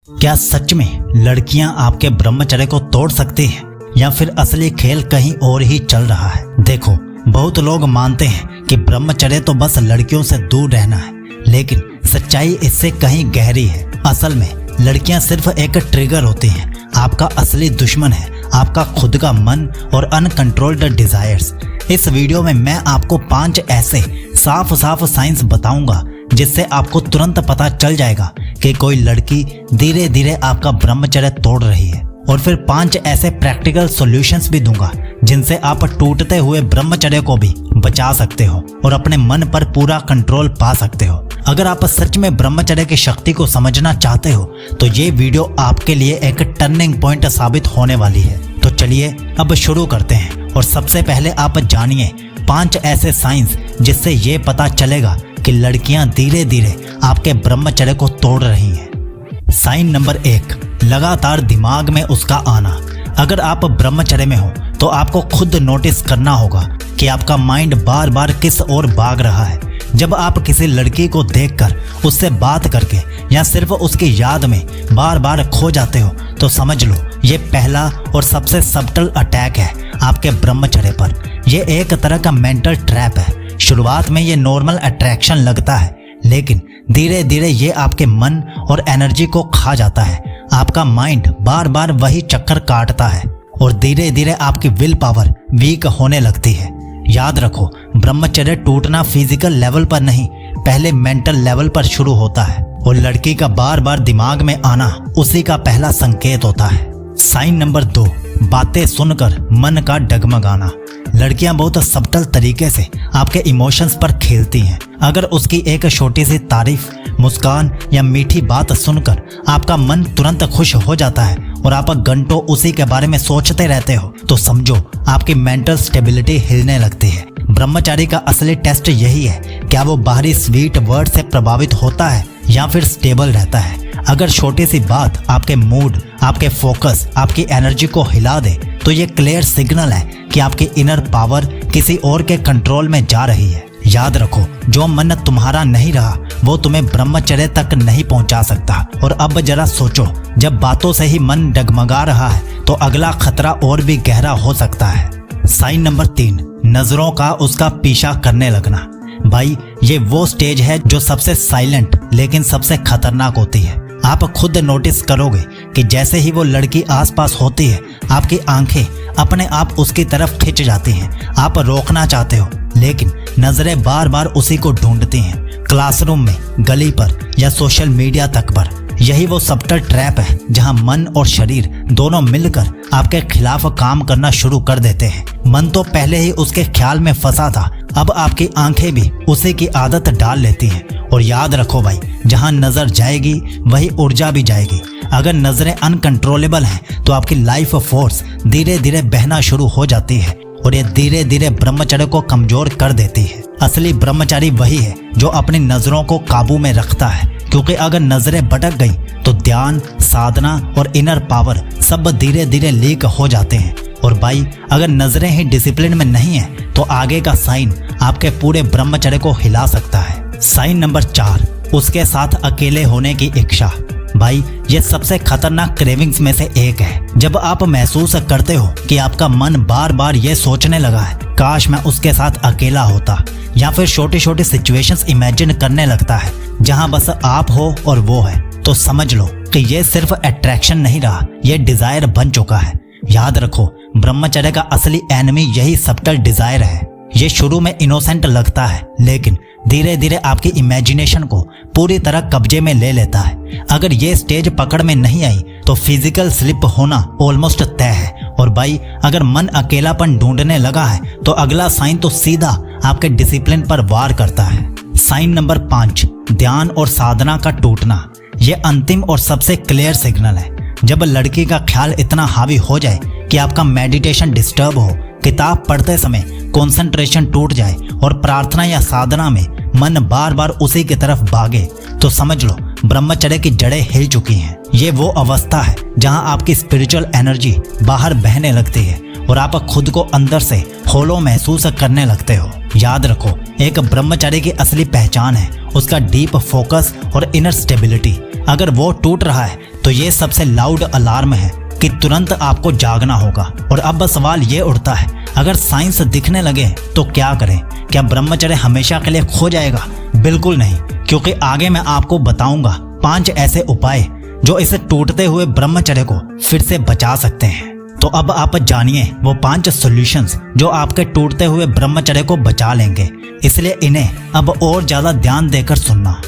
क्या सच में लड़कियां आपके ब्रह्मचर्य को तोड़ सकती हैं या फिर असली खेल कहीं और ही चल रहा है? देखो, बहुत लोग मानते हैं कि ब्रह्मचर्य तो बस लड़कियों से दूर रहना है, लेकिन सच्चाई इससे कहीं गहरी है। असल में लड़कियां सिर्फ एक ट्रिगर होती हैं। आपका असली दुश्मन है आपका खुद का मन और अनकंट्रोल्ड डिजायर्स। इस वीडियो में मैं आपको 5 ऐसे साफ साफ साइंस बताऊंगा जिससे आपको तुरंत पता चल जाएगा कि कोई लड़की धीरे धीरे आपका ब्रह्मचर्य तोड़ रही है। और फिर 5 ऐसे प्रैक्टिकल सॉल्यूशंस भी दूंगा जिनसे आप टूटते हुए ब्रह्मचर्य को भी बचा सकते हो और अपने मन पर पूरा कंट्रोल पा सकते हो। अगर आप सच में ब्रह्मचर्य की शक्ति को समझना चाहते हो तो ये वीडियो आपके लिए एक टर्निंग पॉइंट साबित होने वाली है। तो चलिए अब शुरू करते हैं। और सबसे पहले आप जानिए 5 ऐसे साइंस जिससे ये पता चलेगा कि लड़कियां धीरे धीरे आपके ब्रह्मचर्य को तोड़ रही हैं। साइन नंबर 1, लगातार दिमाग में उसका आना। अगर आप ब्रह्मचर्य में हो तो आपको खुद नोटिस करना होगा कि आपका माइंड बार बार किस ओर भाग रहा है। जब आप किसी लड़की को देखकर उससे बात करके या सिर्फ उसकी याद में बार बार खो जाते हो तो समझ लो ये पहला और सबसे सब्टल अटैक है आपके ब्रह्मचर्य पर। यह एक तरह का मेंटल ट्रैप है। शुरुआत में ये नॉर्मल अट्रैक्शन लगता है, लेकिन धीरे धीरे ये आपके मन और एनर्जी को खा जाता है। आपका माइंड बार बार वही चक्कर काटता है और धीरे धीरे आपकी विल पावर वीक होने लगती है। याद रखो, ब्रह्मचर्य टूटना फिजिकल लेवल पर नहीं, पहले मेंटल लेवल पर शुरू होता है और लड़की का बार बार दिमाग में आना उसी का पहला संकेत होता है। साइन नंबर 2, बातें सुनकर मन का डगमगाना। लड़कियां बहुत सब्टल तरीके से आपके इमोशंस पर खेलती हैं। अगर उसकी एक छोटी सी तारीफ, मुस्कान या मीठी बात सुनकर आपका मन तुरंत खुश हो जाता है और आप घंटों उसी के बारे में सोचते रहते हो तो समझो आपकी मेंटल स्टेबिलिटी हिलने लगती है। ब्रह्मचारी का असली टेस्ट यही है, क्या वो बाहरी स्वीट वर्ड से प्रभावित होता है या फिर स्टेबल रहता है। अगर छोटी सी बात आपके मूड, आपके फोकस, आपकी एनर्जी को हिला दे तो ये क्लियर सिग्नल है कि आपकी इनर पावर किसी और के कंट्रोल में जा रही है। याद रखो, जो मन तुम्हारा नहीं रहा वो तुम्हें ब्रह्मचर्य तक नहीं पहुंचा सकता। और अब जरा सोचो, जब बातों से ही मन डगमगा रहा है तो अगला खतरा और भी गहरा हो सकता है। साइन नंबर 3, नजरों का उसका पीछा करने लगना। भाई, ये वो स्टेज है जो सबसे साइलेंट लेकिन सबसे खतरनाक होती है। आप खुद नोटिस करोगे कि जैसे ही वो लड़की आसपास होती है आपकी आंखें अपने आप उसकी तरफ खिंच जाती हैं। आप रोकना चाहते हो लेकिन नजरें बार बार उसी को ढूंढती हैं, क्लासरूम में, गली पर या सोशल मीडिया तक पर। यही वो सब्टल ट्रैप है जहां मन और शरीर दोनों मिलकर आपके खिलाफ काम करना शुरू कर देते हैं। मन तो पहले ही उसके ख्याल में फंसा था, अब आपकी आंखें भी उसी की आदत डाल लेती हैं। और याद रखो भाई, जहां नजर जाएगी वही ऊर्जा भी जाएगी। अगर नजरें अनकंट्रोलेबल हैं तो आपकी लाइफ फोर्स धीरे धीरे बहना शुरू हो जाती है और ये धीरे धीरे ब्रह्मचर्य को कमजोर कर देती है। असली ब्रह्मचारी वही है जो अपनी नजरों को काबू में रखता है, क्योंकि अगर नजरें भटक गई तो ध्यान, साधना और इनर पावर सब धीरे धीरे लीक हो जाते हैं। और भाई, अगर नजरें ही डिसिप्लिन में नहीं है तो आगे का साइन आपके पूरे ब्रह्मचर्य को हिला सकता है। साइन नंबर 4, उसके साथ अकेले होने की इच्छा। भाई, ये सबसे खतरनाक क्रेविंग्स में से एक है। जब आप महसूस करते हो कि आपका मन बार बार ये सोचने लगा है, काश मैं उसके साथ अकेला होता, या फिर छोटी छोटी सिचुएशंस इमेजिन करने लगता है जहां बस आप हो और वो है, तो समझ लो कि ये सिर्फ अट्रैक्शन नहीं रहा, ये डिजायर बन चुका है। याद रखो, ब्रह्मचर्य का असली एनिमी यही सब्टल डिजायर है। ये शुरू में इनोसेंट लगता है लेकिन धीरे धीरे आपकी इमेजिनेशन को पूरी तरह कब्जे में ले लेता है। अगर ये स्टेज पकड़ में नहीं आई तो फिजिकल स्लिप होना ऑलमोस्ट तय है। और भाई, अगर मन अकेलापन ढूंढने लगा है तो अगला साइन तो सीधा आपके डिसिप्लिन पर वार करता है। साइन नंबर 5, ध्यान और साधना का टूटना। यह अंतिम और सबसे क्लियर सिग्नल है। जब लड़की का ख्याल इतना हावी हो जाए कि आपका मेडिटेशन डिस्टर्ब हो, किताब पढ़ते समय कंसंट्रेशन टूट जाए और प्रार्थना या साधना में मन बार बार उसी की तरफ भागे, तो समझ लो ब्रह्मचर्य की जड़ें हिल चुकी हैं। ये वो अवस्था है जहां आपकी स्पिरिचुअल एनर्जी बाहर बहने लगती है और आप खुद को अंदर से होलो महसूस करने लगते हो। याद रखो, एक ब्रह्मचारी की असली पहचान है उसका डीप फोकस और इनर स्टेबिलिटी। अगर वो टूट रहा है तो तो ये सबसे लाउड अलार्म है कि तुरंत आपको जागना होगा। और अब सवाल ये उठता है, अगर साइंस दिखने लगे तो क्या करें? क्या ब्रह्मचर्य हमेशा के लिए खो जाएगा? बिल्कुल नहीं, क्योंकि आगे मैं आपको बताऊंगा 5 ऐसे उपाय जो इसे टूटते हुए ब्रह्मचर्य को फिर से बचा सकते हैं। तो अब आप जानिए वो 5 सॉल्यूशंस जो आपके टूटते हुए ब्रह्मचर्य को बचा लेंगे, इसलिए इन्हें अब और ज्यादा ध्यान देकर सुनना।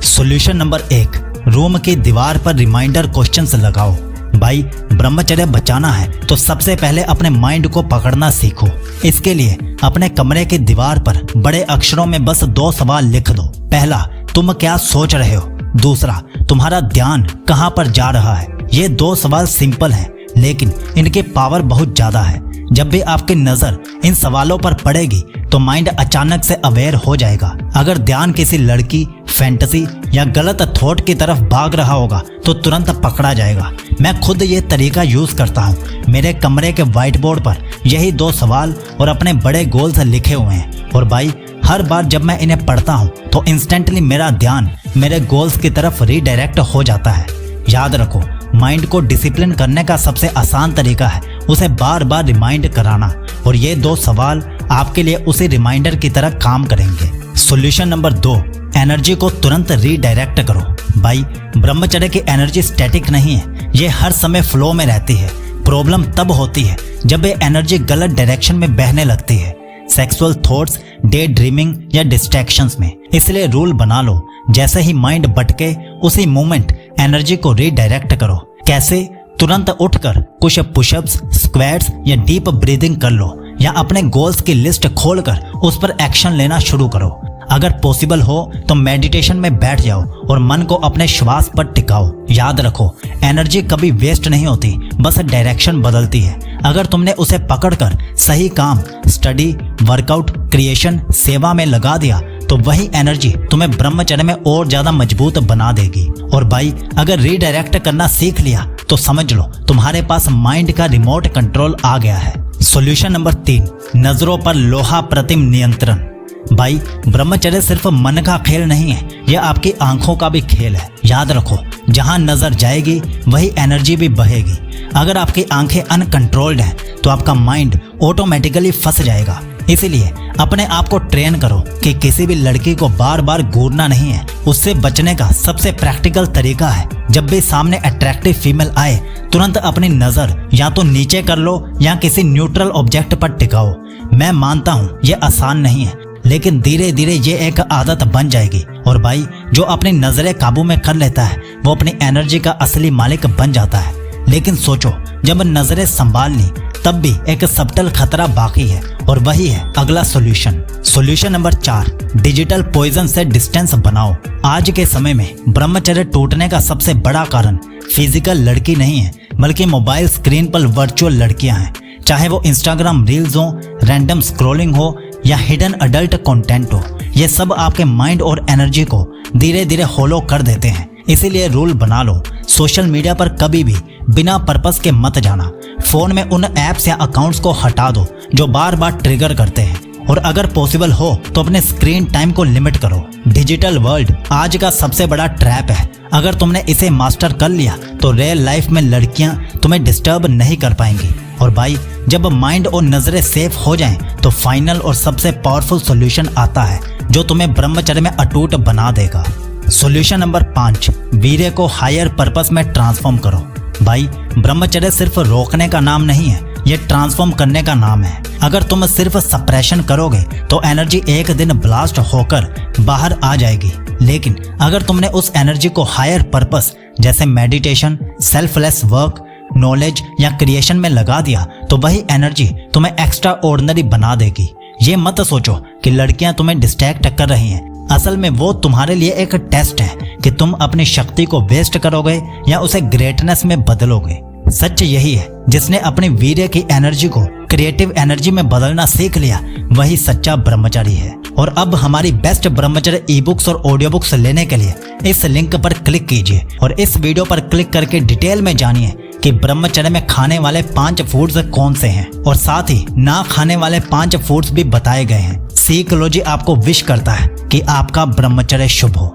सॉल्यूशन नंबर 1, रूम की दीवार पर रिमाइंडर क्वेश्चंस लगाओ। भाई, ब्रह्मचर्य बचाना है तो सबसे पहले अपने माइंड को पकड़ना सीखो। इसके लिए अपने कमरे की दीवार पर बड़े अक्षरों में बस 2 सवाल लिख दो। पहला, तुम क्या सोच रहे हो? दूसरा, तुम्हारा ध्यान कहाँ पर जा रहा है? ये 2 सवाल सिंपल हैं, लेकिन इनकी पावर बहुत ज्यादा है। जब भी आपकी नजर इन सवालों पर पड़ेगी तो माइंड अचानक से अवेयर हो जाएगा। अगर ध्यान किसी लड़की, फैंटेसी या गलत थॉट की तरफ भाग रहा होगा तो तुरंत पकड़ा जाएगा। मैं खुद ये तरीका यूज करता हूँ। मेरे कमरे के व्हाइट बोर्ड पर यही 2 सवाल और अपने बड़े गोल्स लिखे हुए हैं। और भाई, हर बार जब मैं इन्हें पढ़ता हूँ तो इंस्टेंटली मेरा ध्यान मेरे गोल्स की तरफ रीडायरेक्ट हो जाता है। याद रखो, माइंड को डिसिप्लिन करने का सबसे आसान तरीका है उसे बार बार रिमाइंड कराना, और ये 2 सवाल आपके लिए उसी रिमाइंडर की तरह काम करेंगे। सॉल्यूशन नंबर 2, एनर्जी को तुरंत रीडायरेक्ट करो। भाई, ब्रह्मचर्य की एनर्जी स्टैटिक नहीं है, ये हर समय फ्लो में रहती है। प्रॉब्लम तब होती है जब ये एनर्जी गलत डायरेक्शन में बहने लगती है, सेक्सुअल थॉट्स, डे ड्रीमिंग या डिस्ट्रैक्शंस में। इसलिए रूल बना लो, जैसे ही माइंड भटके उसी मोमेंट एनर्जी को रीडायरेक्ट करो। कैसे? तुरंत उठकर कुछ पुशअप्स, स्क्वाट्स या डीप ब्रीदिंग कर लो, या अपने गोल्स की लिस्ट खोलकर उस पर एक्शन लेना शुरू करो। अगर पॉसिबल हो तो मेडिटेशन में बैठ जाओ और मन को अपने श्वास पर टिकाओ। याद रखो, एनर्जी कभी वेस्ट नहीं होती, बस डायरेक्शन बदलती है। अगर तुमने उसे पकड़कर सही काम, स्टडी, वर्कआउट, क्रिएशन, सेवा में लगा दिया तो वही एनर्जी तुम्हें ब्रह्मचर्य में और ज्यादा मजबूत बना देगी। और भाई, अगर रीडायरेक्ट करना सीख लिया तो समझ लो तुम्हारे पास माइंड का रिमोट कंट्रोल आ गया है। सॉल्यूशन नंबर 3, नजरों पर लोहा प्रतिम नियंत्रण। भाई, ब्रह्मचर्य सिर्फ मन का खेल नहीं है, यह आपकी आंखों का भी खेल है। याद रखो, जहां नजर जाएगी वही एनर्जी भी बहेगी। अगर आपकी आंखें अनकंट्रोल्ड हैं तो आपका माइंड ऑटोमेटिकली फंस जाएगा। इसीलिए अपने आप को ट्रेन करो कि किसी भी लड़की को बार बार घूरना नहीं है। उससे बचने का सबसे प्रैक्टिकल तरीका है, जब भी सामने अट्रैक्टिव फीमेल आए तुरंत अपनी नजर या तो नीचे कर लो या किसी न्यूट्रल ऑब्जेक्ट पर टिकाओ। मैं मानता हूँ ये आसान नहीं है, लेकिन धीरे धीरे ये एक आदत बन जाएगी। और भाई, जो अपनी नजरें काबू में कर लेता है वो अपनी एनर्जी का असली मालिक बन जाता है। लेकिन सोचो, जब नजरें संभाल ली तब भी एक सबटल खतरा बाकी है, और वही है अगला solution. Solution number 4, digital poison से डिस्टेंस बनाओ। आज के समय में ब्रह्मचर्य टूटने का सबसे बड़ा कारण फिजिकल लड़की नहीं है, बल्कि मोबाइल स्क्रीन पर वर्चुअल लड़कियां हैं। चाहे वो इंस्टाग्राम रील्स हो, रैंडम स्क्रॉलिंग हो या हिडन अडल्ट कंटेंट हो, ये सब आपके माइंड और एनर्जी को धीरे धीरे होलो कर देते हैं। इसीलिए रूल बना लो, सोशल मीडिया पर कभी भी बिना पर्पस के मत जाना। फोन में उन ऐप्स या अकाउंट्स को हटा दो जो बार बार ट्रिगर करते हैं, और अगर पॉसिबल हो तो अपने स्क्रीन टाइम को लिमिट करो। डिजिटल वर्ल्ड आज का सबसे बड़ा ट्रैप है। अगर तुमने इसे मास्टर कर लिया तो रियल लाइफ में लड़कियां तुम्हें डिस्टर्ब नहीं कर पाएंगी। और भाई, जब माइंड और नजरें सेफ हो जाएं तो फाइनल और सबसे पावरफुल सॉल्यूशन आता है जो तुम्हें ब्रह्मचर्य में अटूट बना देगा। सॉल्यूशन नंबर 5, वीर्य को हायर पर्पस में ट्रांसफॉर्म करो। भाई, ब्रह्मचर्य सिर्फ रोकने का नाम नहीं है, ये ट्रांसफॉर्म करने का नाम है। अगर तुम सिर्फ सप्रेशन करोगे तो एनर्जी एक दिन ब्लास्ट होकर बाहर आ जाएगी, लेकिन अगर तुमने उस एनर्जी को हायर पर्पस जैसे मेडिटेशन, सेल्फलेस वर्क, नॉलेज या क्रिएशन में लगा दिया तो वही एनर्जी तुम्हें एक्स्ट्रा ऑर्डिनरी बना देगी। ये मत सोचो कि लड़कियां तुम्हें डिस्ट्रैक्ट कर रही हैं, असल में वो तुम्हारे लिए एक टेस्ट है कि तुम अपनी शक्ति को वेस्ट करोगे या उसे ग्रेटनेस में बदलोगे। सच यही है, जिसने अपनी वीर्य की एनर्जी को क्रिएटिव एनर्जी में बदलना सीख लिया वही सच्चा ब्रह्मचारी है। और अब हमारी बेस्ट ब्रह्मचर्य ई बुक्स और ऑडियो बुक्स लेने के लिए इस लिंक पर क्लिक कीजिए और इस वीडियो पर क्लिक करके डिटेल में जानिए कि ब्रह्मचर्य में खाने वाले 5 फूड्स कौन से हैं, और साथ ही ना खाने वाले 5 फूड्स भी बताए गए हैं। सीकोलॉजी आपको विश करता है कि आपका ब्रह्मचर्य शुभ हो।